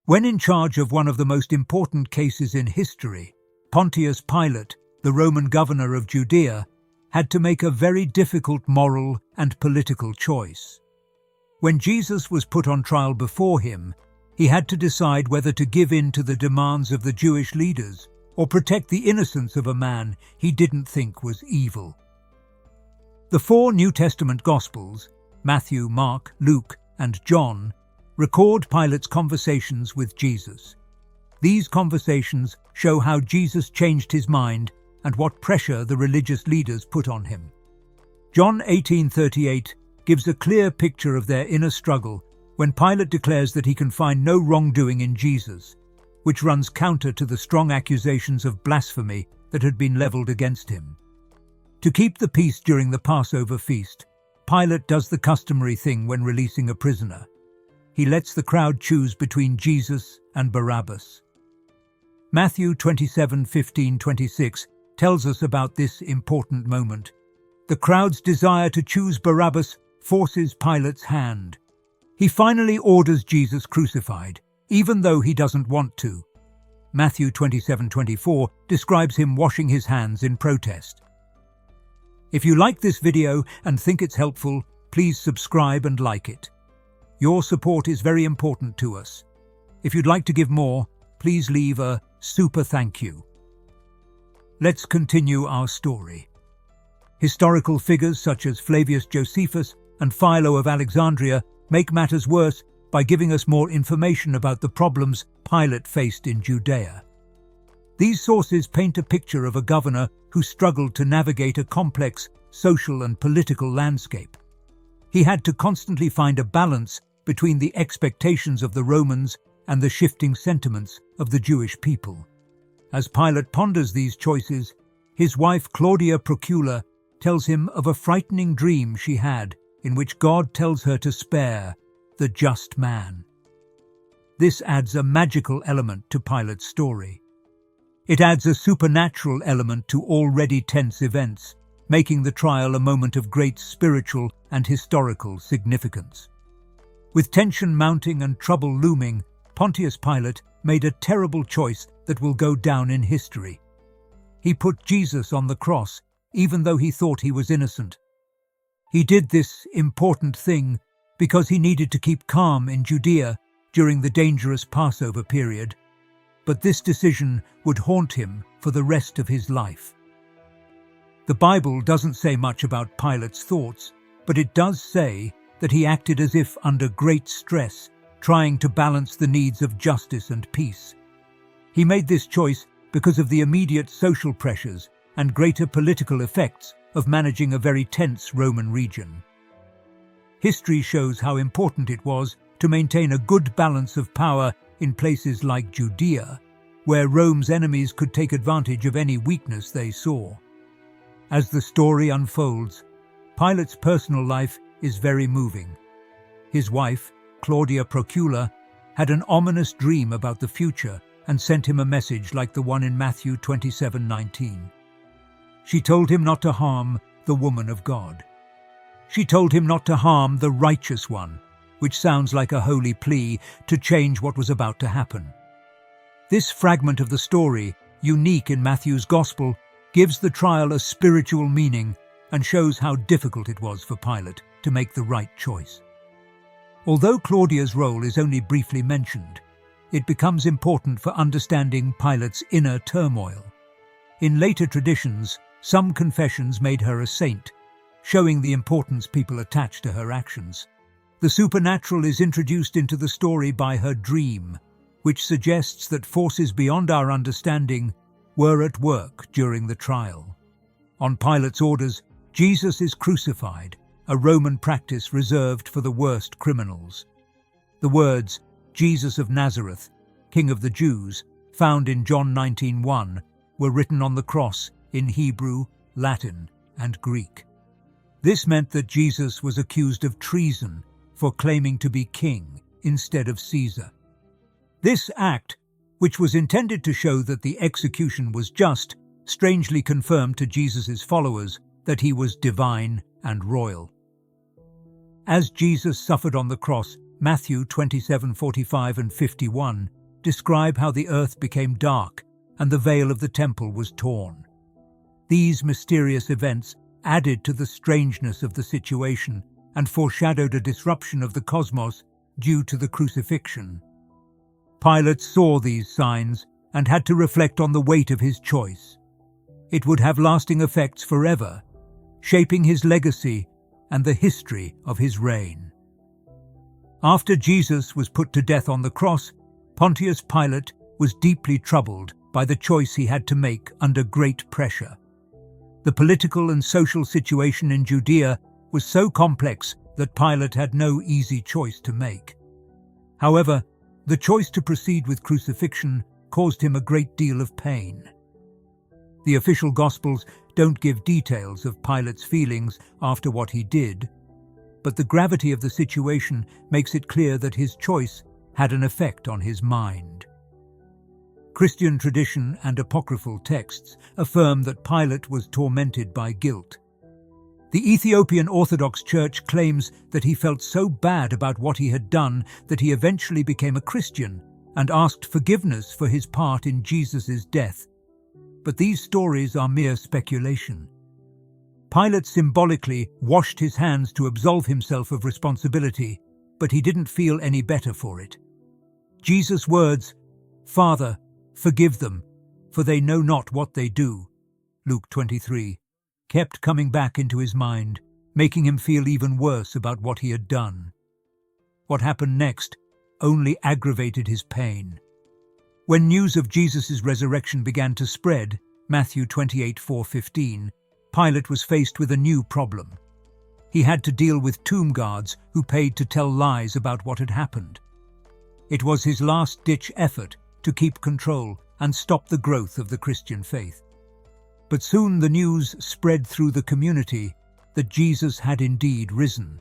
When in charge of one of the most important cases in history, Pontius Pilate, the Roman governor of Judea, had to make a very difficult moral and political choice. When Jesus was put on trial before him, he had to decide whether to give in to the demands of the Jewish leaders or protect the innocence of a man he didn't think was evil. The four New Testament Gospels, Matthew, Mark, Luke, and John, record Pilate's conversations with Jesus. These conversations show how Jesus changed his mind and what pressure the religious leaders put on him. John 18:38 gives a clear picture of their inner struggle when Pilate declares that he can find no wrongdoing in Jesus, which runs counter to the strong accusations of blasphemy that had been leveled against him. To keep the peace during the Passover feast, Pilate does the customary thing when releasing a prisoner. He lets the crowd choose between Jesus and Barabbas. Matthew 27:15-26 tells us about this important moment. The crowd's desire to choose Barabbas forces Pilate's hand. He finally orders Jesus crucified, even though he doesn't want to. Matthew 27:24 describes him washing his hands in protest. If you like this video and think it's helpful, please subscribe and like it. Your support is very important to us. If you'd like to give more, please leave a super thank you. Let's continue our story. Historical figures such as Flavius Josephus and Philo of Alexandria make matters worse by giving us more information about the problems Pilate faced in Judea. These sources paint a picture of a governor who struggled to navigate a complex social and political landscape. He had to constantly find a balance between the expectations of the Romans and the shifting sentiments of the Jewish people. As Pilate ponders these choices, his wife Claudia Procula tells him of a frightening dream she had in which God tells her to spare the just man. This adds a magical element to Pilate's story. It adds a supernatural element to already tense events, making the trial a moment of great spiritual and historical significance. With tension mounting and trouble looming, Pontius Pilate made a terrible choice that will go down in history. He put Jesus on the cross, even though he thought he was innocent. He did this important thing because he needed to keep calm in Judea during the dangerous Passover period. But this decision would haunt him for the rest of his life. The Bible doesn't say much about Pilate's thoughts, but it does say that he acted as if under great stress, trying to balance the needs of justice and peace. He made this choice because of the immediate social pressures and greater political effects of managing a very tense Roman region. History shows how important it was to maintain a good balance of power in places like Judea, where Rome's enemies could take advantage of any weakness they saw. As the story unfolds, Pilate's personal life is very moving. His wife, Claudia Procula, had an ominous dream about the future and sent him a message like the one in Matthew 27:19. She told him not to harm the woman of God. She told him not to harm the righteous one, which sounds like a holy plea to change what was about to happen. This fragment of the story, unique in Matthew's Gospel, gives the trial a spiritual meaning and shows how difficult it was for Pilate to make the right choice. Although Claudia's role is only briefly mentioned, it becomes important for understanding Pilate's inner turmoil. In later traditions, some confessions made her a saint, showing the importance people attach to her actions. The supernatural is introduced into the story by her dream, which suggests that forces beyond our understanding were at work during the trial. On Pilate's orders, Jesus is crucified, a Roman practice reserved for the worst criminals. The words, "Jesus of Nazareth, King of the Jews," found in John 19:1, were written on the cross in Hebrew, Latin, and Greek. This meant that Jesus was accused of treason for claiming to be king instead of Caesar. This act, which was intended to show that the execution was just, strangely confirmed to Jesus' followers that he was divine and royal. As Jesus suffered on the cross, Matthew 27:45 and 51 describe how the earth became dark and the veil of the temple was torn. These mysterious events added to the strangeness of the situation and foreshadowed a disruption of the cosmos due to the crucifixion. Pilate saw these signs and had to reflect on the weight of his choice. It would have lasting effects forever, shaping his legacy and the history of his reign. After Jesus was put to death on the cross, Pontius Pilate was deeply troubled by the choice he had to make under great pressure. The political and social situation in Judea was so complex that Pilate had no easy choice to make. However, the choice to proceed with crucifixion caused him a great deal of pain. The official Gospels don't give details of Pilate's feelings after what he did, but the gravity of the situation makes it clear that his choice had an effect on his mind. Christian tradition and apocryphal texts affirm that Pilate was tormented by guilt. The Ethiopian Orthodox Church claims that he felt so bad about what he had done that he eventually became a Christian and asked forgiveness for his part in Jesus' death. But these stories are mere speculation. Pilate symbolically washed his hands to absolve himself of responsibility, but he didn't feel any better for it. Jesus' words, "Father, forgive them, for they know not what they do," Luke 23, kept coming back into his mind, making him feel even worse about what he had done. What happened next only aggravated his pain. When news of Jesus' resurrection began to spread, Matthew 28:4-15, Pilate was faced with a new problem. He had to deal with tomb guards who paid to tell lies about what had happened. It was his last-ditch effort to keep control and stop the growth of the Christian faith. But soon the news spread through the community that Jesus had indeed risen,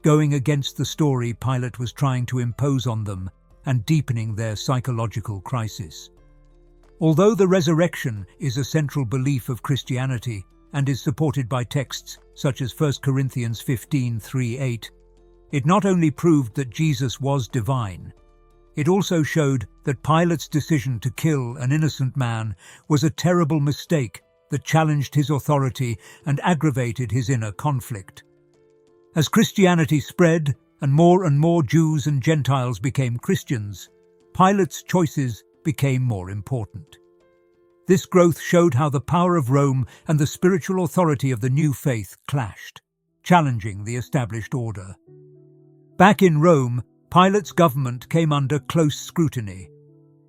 going against the story Pilate was trying to impose on them and deepening their psychological crisis. Although the resurrection is a central belief of Christianity and is supported by texts such as 1 Corinthians 15:3-8, it not only proved that Jesus was divine, it also showed that Pilate's decision to kill an innocent man was a terrible mistake that challenged his authority and aggravated his inner conflict. As Christianity spread and more Jews and Gentiles became Christians, Pilate's choices became more important. This growth showed how the power of Rome and the spiritual authority of the new faith clashed, challenging the established order. Back in Rome, Pilate's government came under close scrutiny.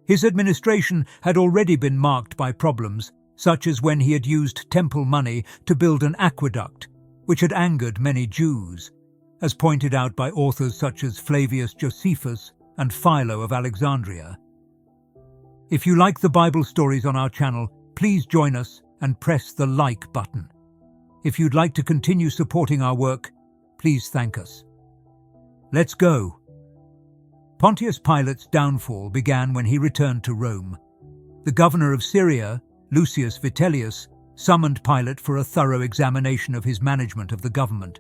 His administration had already been marked by problems, such as when he had used temple money to build an aqueduct, which had angered many Jews, as pointed out by authors such as Flavius Josephus and Philo of Alexandria. If you like the Bible stories on our channel, please join us and press the like button. If you'd like to continue supporting our work, please thank us. Let's go. Pontius Pilate's downfall began when he returned to Rome. The governor of Syria, Lucius Vitellius, summoned Pilate for a thorough examination of his management of the government.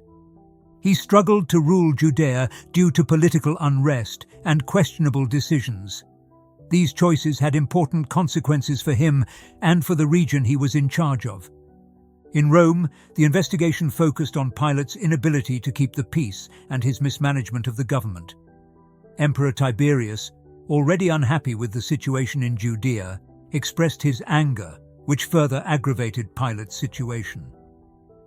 He struggled to rule Judea due to political unrest and questionable decisions. These choices had important consequences for him and for the region he was in charge of. In Rome, the investigation focused on Pilate's inability to keep the peace and his mismanagement of the government. Emperor Tiberius, already unhappy with the situation in Judea, expressed his anger, which further aggravated Pilate's situation.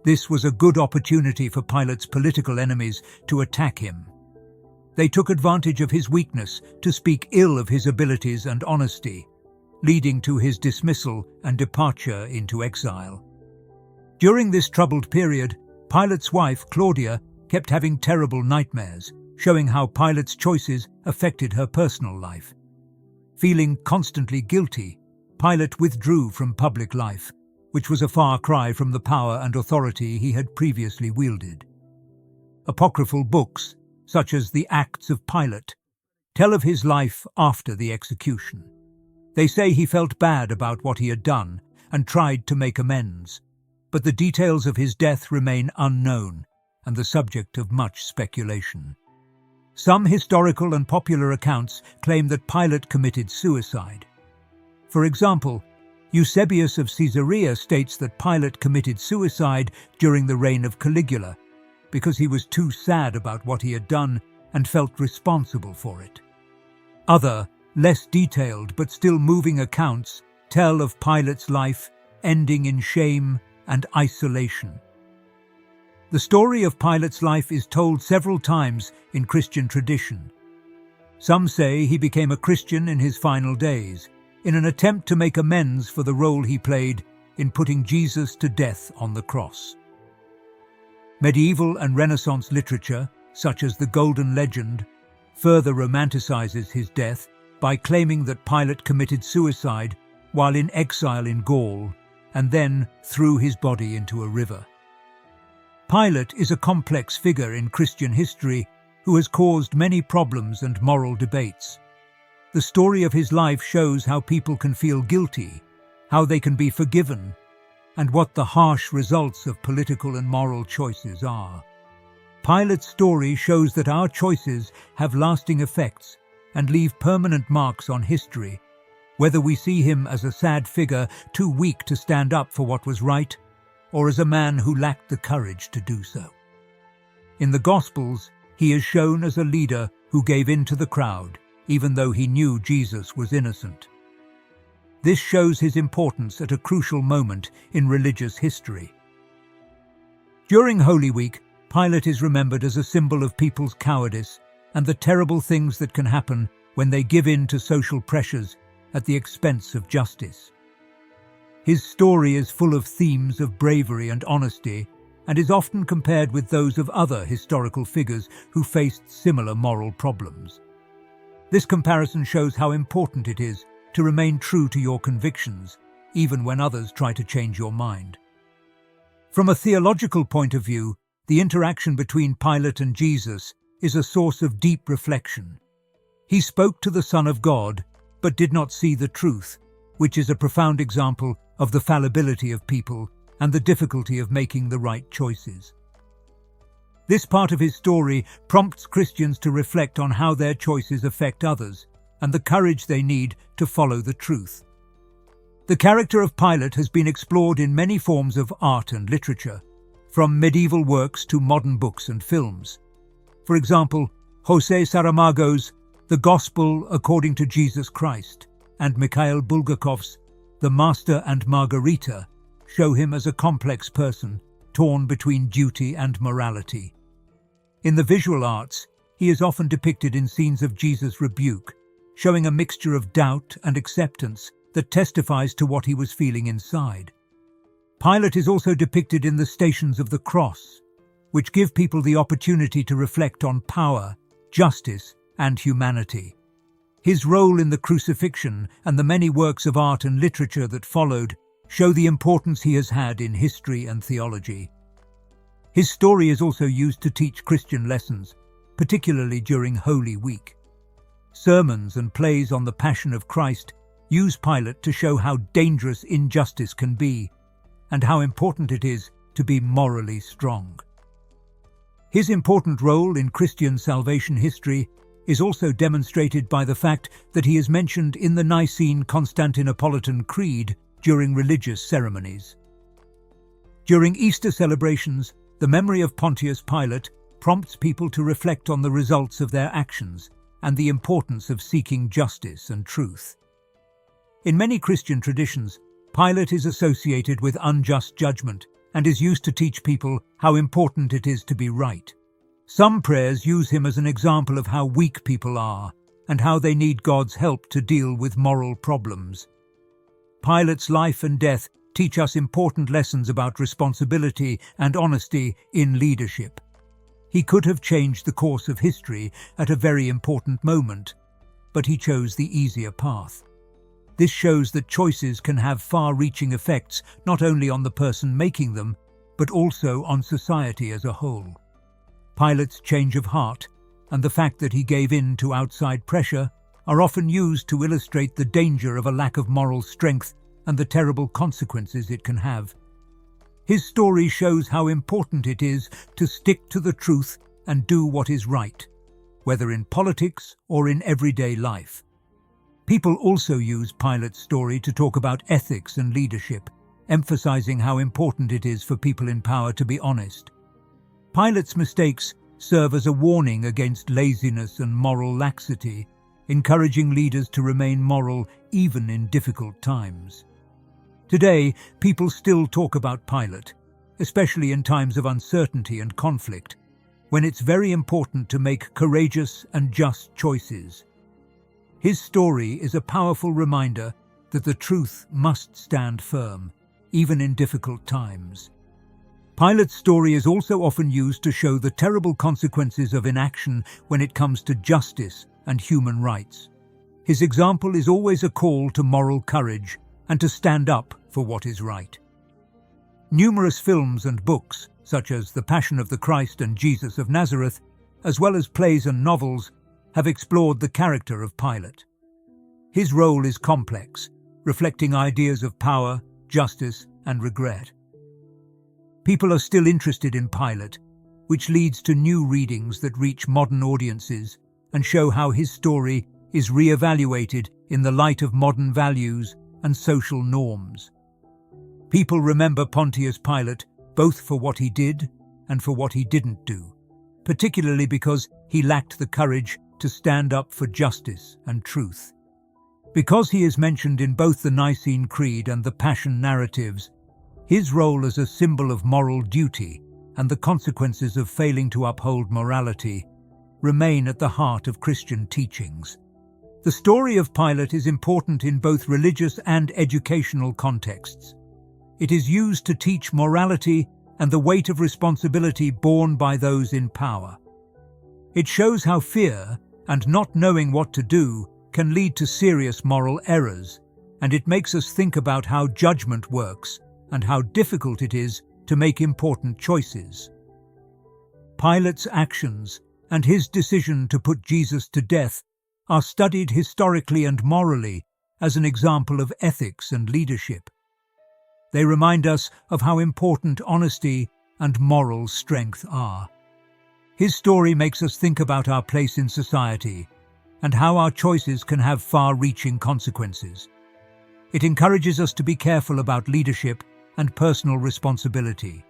This was a good opportunity for Pilate's political enemies to attack him. They took advantage of his weakness to speak ill of his abilities and honesty, leading to his dismissal and departure into exile. During this troubled period, Pilate's wife, Claudia, kept having terrible nightmares, showing how Pilate's choices affected her personal life. Feeling constantly guilty, Pilate withdrew from public life, which was a far cry from the power and authority he had previously wielded. Apocryphal books, such as the Acts of Pilate, tell of his life after the execution. They say he felt bad about what he had done and tried to make amends, but the details of his death remain unknown and the subject of much speculation. Some historical and popular accounts claim that Pilate committed suicide. For example, Eusebius of Caesarea states that Pilate committed suicide during the reign of Caligula because he was too sad about what he had done and felt responsible for it. Other, less detailed but still moving accounts tell of Pilate's life ending in shame and isolation. The story of Pilate's life is told several times in Christian tradition. Some say he became a Christian in his final days, in an attempt to make amends for the role he played in putting Jesus to death on the cross. Medieval and Renaissance literature, such as the Golden Legend, further romanticizes his death by claiming that Pilate committed suicide while in exile in Gaul and then threw his body into a river. Pilate is a complex figure in Christian history who has caused many problems and moral debates. The story of his life shows how people can feel guilty, how they can be forgiven, and what the harsh results of political and moral choices are. Pilate's story shows that our choices have lasting effects and leave permanent marks on history, whether we see him as a sad figure too weak to stand up for what was right, or as a man who lacked the courage to do so. In the Gospels, he is shown as a leader who gave in to the crowd, even though he knew Jesus was innocent. This shows his importance at a crucial moment in religious history. During Holy Week, Pilate is remembered as a symbol of people's cowardice and the terrible things that can happen when they give in to social pressures at the expense of justice. His story is full of themes of bravery and honesty and is often compared with those of other historical figures who faced similar moral problems. This comparison shows how important it is to remain true to your convictions, even when others try to change your mind. From a theological point of view, the interaction between Pilate and Jesus is a source of deep reflection. He spoke to the Son of God, but did not see the truth, which is a profound example of the fallibility of people and the difficulty of making the right choices. This part of his story prompts Christians to reflect on how their choices affect others and the courage they need to follow the truth. The character of Pilate has been explored in many forms of art and literature, from medieval works to modern books and films. For example, José Saramago's The Gospel According to Jesus Christ and Mikhail Bulgakov's The Master and Margarita show him as a complex person torn between duty and morality. In the visual arts, he is often depicted in scenes of Jesus' rebuke, showing a mixture of doubt and acceptance that testifies to what he was feeling inside. Pilate is also depicted in the Stations of the Cross, which give people the opportunity to reflect on power, justice, and humanity. His role in the crucifixion and the many works of art and literature that followed show the importance he has had in history and theology. His story is also used to teach Christian lessons, particularly during Holy Week. Sermons and plays on the Passion of Christ use Pilate to show how dangerous injustice can be and how important it is to be morally strong. His important role in Christian salvation history is also demonstrated by the fact that he is mentioned in the Nicene Constantinopolitan Creed during religious ceremonies. During Easter celebrations, the memory of Pontius Pilate prompts people to reflect on the results of their actions and the importance of seeking justice and truth. In many Christian traditions, Pilate is associated with unjust judgment and is used to teach people how important it is to be right. Some prayers use him as an example of how weak people are and how they need God's help to deal with moral problems. Pilate's life and death teach us important lessons about responsibility and honesty in leadership. He could have changed the course of history at a very important moment, but he chose the easier path. This shows that choices can have far-reaching effects not only on the person making them, but also on society as a whole. Pilate's change of heart and the fact that he gave in to outside pressure are often used to illustrate the danger of a lack of moral strength and the terrible consequences it can have. His story shows how important it is to stick to the truth and do what is right. whether in politics or in everyday life. People also use Pilate's story to talk about ethics and leadership, emphasizing how important it is for people in power to be honest. Pilate's mistakes serve as a warning against laziness and moral laxity, encouraging leaders to remain moral even in difficult times. Today, people still talk about Pilate, especially in times of uncertainty and conflict, when it's very important to make courageous and just choices. His story is a powerful reminder that the truth must stand firm, even in difficult times. Pilate's story is also often used to show the terrible consequences of inaction when it comes to justice and human rights. His example is always a call to moral courage and to stand up for what is right. Numerous films and books, such as The Passion of the Christ and Jesus of Nazareth, as well as plays and novels, have explored the character of Pilate. His role is complex, reflecting ideas of power, justice, and regret. People are still interested in Pilate, which leads to new readings that reach modern audiences and show how his story is re-evaluated in the light of modern values and social norms. People remember Pontius Pilate both for what he did and for what he didn't do, particularly because he lacked the courage to stand up for justice and truth. Because he is mentioned in both the Nicene Creed and the Passion narratives, his role as a symbol of moral duty and the consequences of failing to uphold morality remain at the heart of Christian teachings. The story of Pilate is important in both religious and educational contexts. It is used to teach morality and the weight of responsibility borne by those in power. It shows how fear and not knowing what to do can lead to serious moral errors, and it makes us think about how judgment works and how difficult it is to make important choices. Pilate's actions and his decision to put Jesus to death are studied historically and morally as an example of ethics and leadership. They remind us of how important honesty and moral strength are. His story makes us think about our place in society and how our choices can have far-reaching consequences. It encourages us to be careful about leadership and personal responsibility.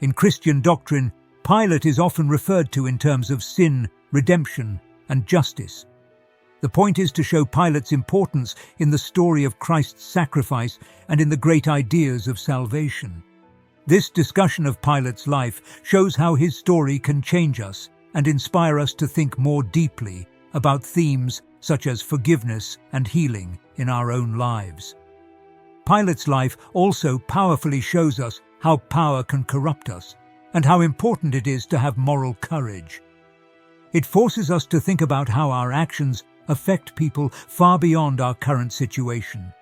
In Christian doctrine, Pilate is often referred to in terms of sin, redemption, and justice. The point is to show Pilate's importance in the story of Christ's sacrifice and in the great ideas of salvation. This discussion of Pilate's life shows how his story can change us and inspire us to think more deeply about themes such as forgiveness and healing in our own lives. Pilate's life also powerfully shows us how power can corrupt us and how important it is to have moral courage. It forces us to think about how our actions affect people far beyond our current situation.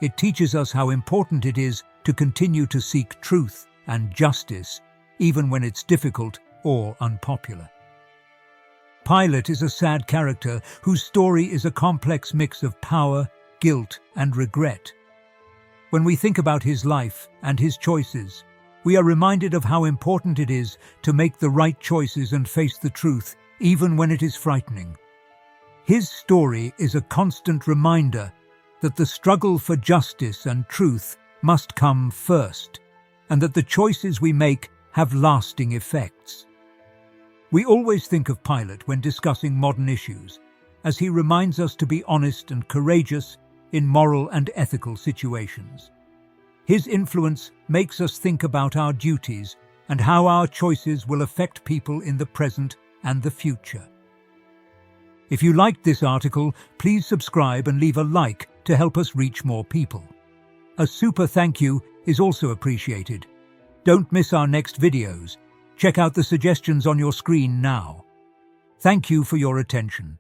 It teaches us how important it is to continue to seek truth and justice, even when it's difficult or unpopular. Pilate is a sad character whose story is a complex mix of power, guilt, and regret. When we think about his life and his choices, we are reminded of how important it is to make the right choices and face the truth, even when it is frightening. His story is a constant reminder that the struggle for justice and truth must come first, and that the choices we make have lasting effects. We always think of Pilate when discussing modern issues, as he reminds us to be honest and courageous in moral and ethical situations. His influence makes us think about our duties and how our choices will affect people in the present and the future. If you liked this article, please subscribe and leave a like to help us reach more people. A super thank you is also appreciated. Don't miss our next videos. Check out the suggestions on your screen now. Thank you for your attention.